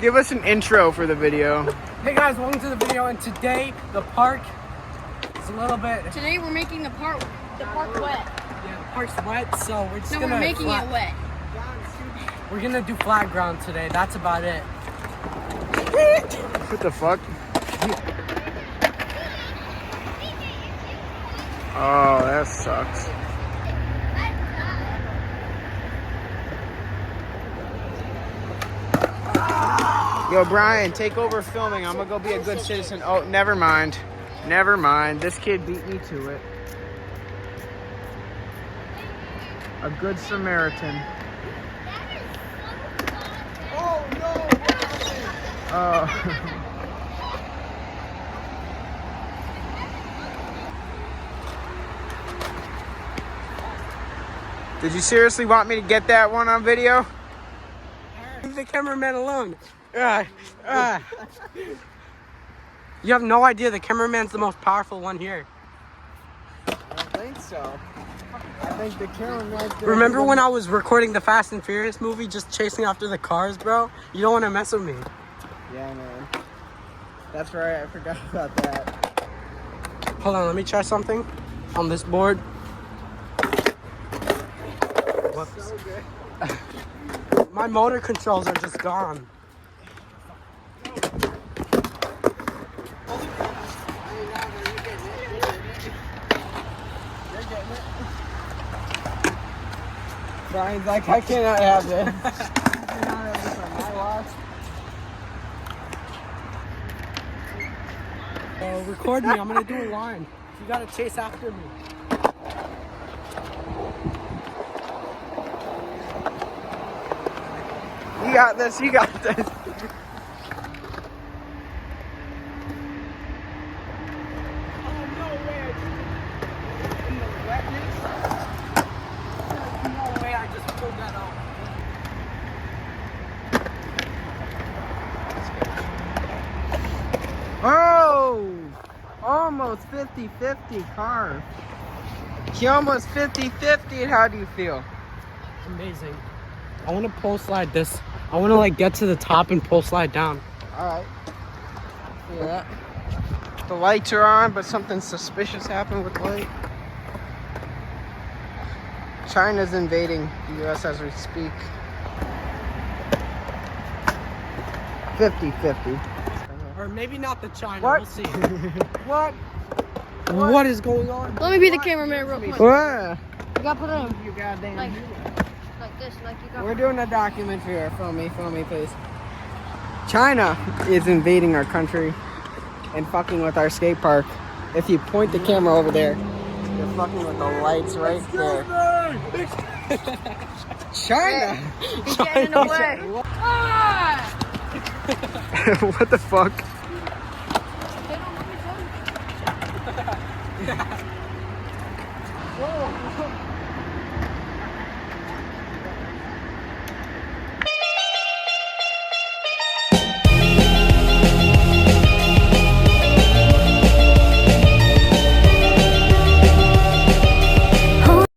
Give us an intro for the video. Hey guys, welcome to the video, and today the park is a little bit... Today we're making the park wet. Yeah, the park's wet, so we're just No, gonna... we're making it wet. We're gonna do flat ground today, that's about it. What the fuck? Oh, that sucks. Yo, Brian, take over filming. I'm gonna go be a good citizen. Oh, never mind. Never mind. This kid beat me to it. A good Samaritan. Oh, no! Oh. Did you seriously want me to get that one on video? Leave the cameraman alone. You have no idea the cameraman's the most powerful one here. I don't think so. I think the cameraman... Remember when I was recording the Fast and Furious movie, just chasing after the cars, bro? You don't want to mess with me. Yeah, man. That's right. I forgot about that. Hold on, let me try something on this board. Whoops. So good. My motor controls are just gone. Brian's like, I cannot have this. I cannot have this on my watch. Record me, I'm gonna do a line. You gotta chase after me. You got this, you got this. Oh! Almost 50-50 car. He almost 50-50. How do you feel? Amazing. I wanna pole slide this. I wanna like get to the top and pole slide down. Alright. Yeah. The lights are on, but something suspicious happened with the light. China's invading the US as we speak. 50-50. Or maybe not the China, What? we'll see. What? What is going on? Let me be the cameraman real quick. What? You gotta put it in You goddamn. like this, like you got. We're doing a documentary here. Film me, please. China is invading our country and fucking with our skate park. If you point the camera over there, you're fucking with the lights right there. China! He's getting in the way. Ah! What the fuck?